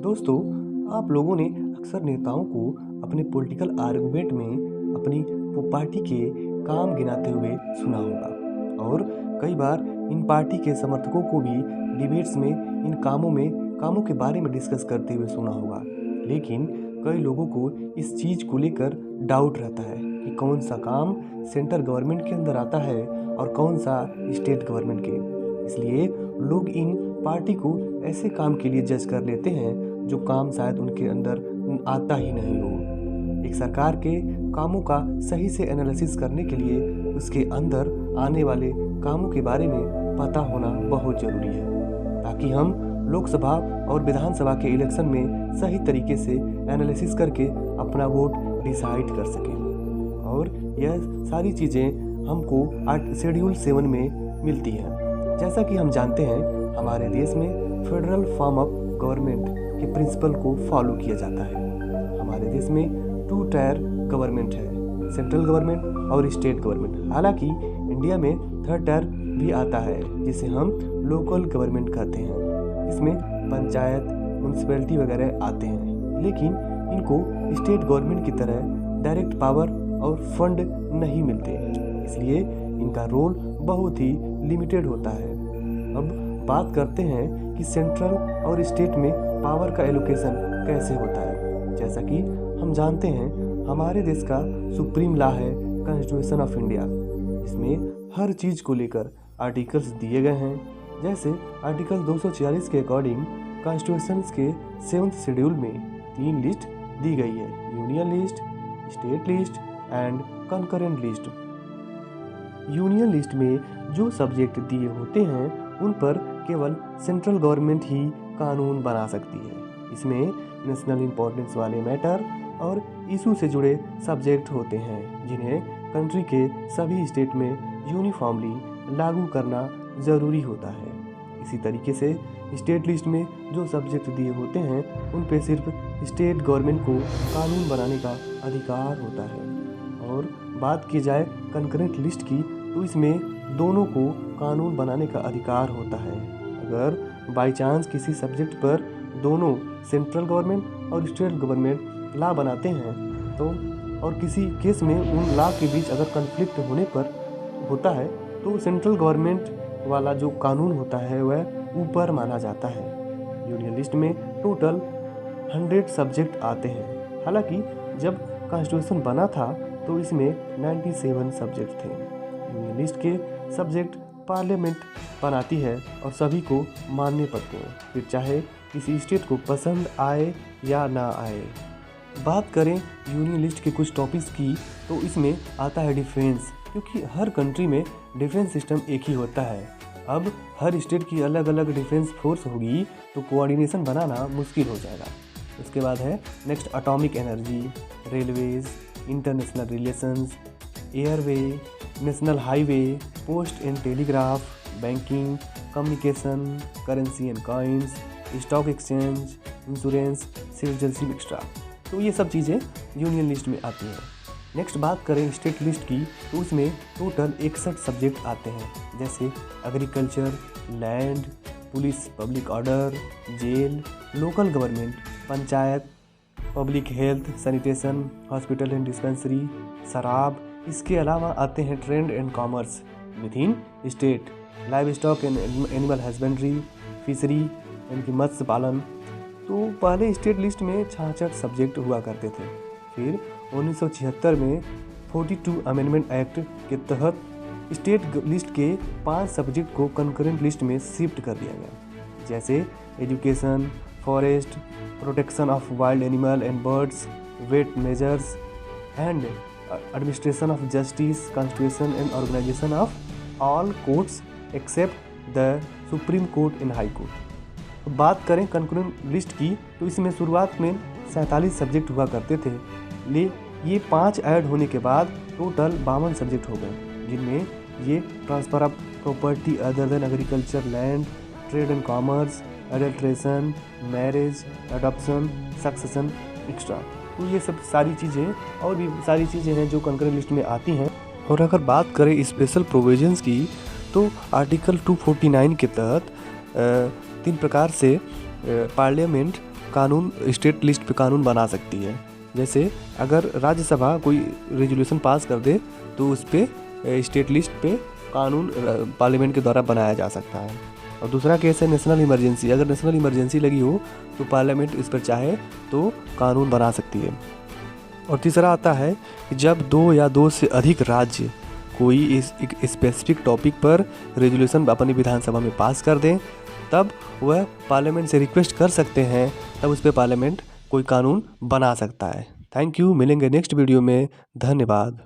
दोस्तों, आप लोगों ने अक्सर नेताओं को अपने पॉलिटिकल आर्गुमेंट में अपनी पार्टी के काम गिनाते हुए सुना होगा और कई बार इन पार्टी के समर्थकों को भी डिबेट्स में इन कामों के बारे में डिस्कस करते हुए सुना होगा। लेकिन कई लोगों को इस चीज़ को लेकर डाउट रहता है कि कौन सा काम सेंट्रल गवर्नमेंट के अंदर आता है और कौन सा स्टेट गवर्नमेंट के। इसलिए लोग इन पार्टी को ऐसे काम के लिए जज कर लेते हैं जो काम शायद उनके अंदर आता ही नहीं हो। एक सरकार के कामों का सही से एनालिसिस करने के लिए उसके अंदर आने वाले कामों के बारे में पता होना बहुत ज़रूरी है, ताकि हम लोकसभा और विधानसभा के इलेक्शन में सही तरीके से एनालिसिस करके अपना वोट डिसाइड कर सकें। और यह सारी चीज़ें हमको शेड्यूल 7 में मिलती हैं। जैसा कि हम जानते हैं, हमारे देश में फेडरल फॉर्म ऑफ गवर्नमेंट के प्रिंसिपल को फॉलो किया जाता है। हमारे देश में 2 टायर गवर्नमेंट है, सेंट्रल गवर्नमेंट और स्टेट गवर्नमेंट। हालांकि इंडिया में 3rd टायर भी आता है, जिसे हम लोकल गवर्नमेंट कहते हैं। इसमें पंचायत, म्यूनसिपैलिटी वगैरह आते हैं, लेकिन इनको स्टेट गवर्नमेंट की तरह डायरेक्ट पावर और फंड नहीं मिलते, इसलिए इनका रोल बहुत ही लिमिटेड होता है। अब बात करते हैं कि सेंट्रल और स्टेट में पावर का एलोकेशन कैसे होता है। जैसा कि हम जानते हैं, हमारे देश का सुप्रीम लॉ है कॉन्स्टिट्यूशन ऑफ इंडिया। इसमें हर चीज़ को लेकर आर्टिकल्स दिए गए हैं। जैसे आर्टिकल 246 के अकॉर्डिंग कॉन्स्टिट्यूशन के 7th शेड्यूल में 3 लिस्ट दी गई है: union list, state list and concurrent list. Union list में जो सब्जेक्ट दिए होते हैं उन पर केवल सेंट्रल गवर्नमेंट ही कानून बना सकती है। इसमें नेशनल इंपॉर्टेंस वाले मैटर और इशू से जुड़े सब्जेक्ट होते हैं, जिन्हें कंट्री के सभी स्टेट में यूनिफॉर्मली लागू करना ज़रूरी होता है। इसी तरीके से स्टेट लिस्ट में जो सब्जेक्ट दिए होते हैं उन पे सिर्फ स्टेट गवर्नमेंट को कानून बनाने का अधिकार होता है। और बात की जाए कंकरेंट लिस्ट की, तो इसमें दोनों को कानून बनाने का अधिकार होता है। अगर बाई चांस किसी सब्जेक्ट पर दोनों सेंट्रल गवर्नमेंट और स्टेट गवर्नमेंट लॉ बनाते हैं तो और किसी केस में उन लॉ के बीच अगर कन्फ्लिक्ट होने पर होता है तो सेंट्रल गवर्नमेंट वाला जो कानून होता है वह ऊपर माना जाता है। यूनियन लिस्ट में टोटल 100 सब्जेक्ट आते हैं। हालांकि जब कॉन्स्टिट्यूशन बना था तो इसमें 97 सब्जेक्ट थे। यूनियन लिस्ट के सब्जेक्ट पार्लियामेंट बनाती है और सभी को मानने पड़ते हैं, फिर चाहे किसी स्टेट को पसंद आए या ना आए। बात करें यूनियन लिस्ट के कुछ टॉपिक्स की, तो इसमें आता है डिफेंस, क्योंकि हर कंट्री में डिफेंस सिस्टम एक ही होता है। अब हर स्टेट की अलग अलग डिफेंस फोर्स होगी तो कोऑर्डिनेशन बनाना मुश्किल हो जाएगा। उसके बाद है next atomic energy, railways, international relations, airway, national highway, post and telegraph, banking, communication, currency and coins, stock exchange, insurance, citizenship extra. तो ये सब चीज़ें यूनियन लिस्ट में आती हैं। नेक्स्ट बात करें स्टेट लिस्ट की, तो उसमें टोटल 61 सब्जेक्ट आते हैं, जैसे agriculture, land, police, public order, jail, local government, panchayat, public health, sanitation, hospital and dispensary, शराब। इसके अलावा आते हैं trade and commerce within state, livestock and animal husbandry, fishery यानी कि मत्स्य पालन। तो पहले स्टेट लिस्ट में 66 सब्जेक्ट हुआ करते थे। फिर 1976 में 42 अमेंडमेंट एक्ट के तहत स्टेट लिस्ट के 5 सब्जेक्ट को कंकरेंट लिस्ट में शिफ्ट कर दिया गया, जैसे education, forest, protection of wild animal and birds, weight measures and administration of justice, constitution and organisation of all courts except the supreme court and high court. बात करें concurrent list की, तो इसमें शुरुआत में 47 सब्जेक्ट हुआ करते थे, ये 5 ऐड होने के बाद टोटल 52 सब्जेक्ट हो गए, जिनमें ये transfer of property other than agriculture land, trade and commerce, adulteration, marriage, adoption, succession extra. तो ये सब सारी चीज़ें और भी सारी चीज़ें हैं जो कंकरेंट लिस्ट में आती हैं। और अगर बात करें स्पेशल प्रोविजंस की, तो आर्टिकल 249 के तहत 3 प्रकार से पार्लियामेंट कानून स्टेट लिस्ट पे कानून बना सकती है। जैसे अगर राज्यसभा कोई रेजोल्यूशन पास कर दे तो उस पर स्टेट लिस्ट पे कानून पार्लियामेंट के द्वारा बनाया जा सकता है। और दूसरा केस है नेशनल इमरजेंसी। अगर नेशनल इमरजेंसी लगी हो तो पार्लियामेंट इस पर चाहे तो कानून बना सकती है। और तीसरा आता है कि जब 2 या 2 से अधिक राज्य कोई इस एक स्पेसिफिक टॉपिक पर रेजोल्यूशन अपनी विधानसभा में पास कर दें, तब वह पार्लियामेंट से रिक्वेस्ट कर सकते हैं, तब उस पर पार्लियामेंट कोई कानून बना सकता है। Thank you. मिलेंगे नेक्स्ट वीडियो में। धन्यवाद।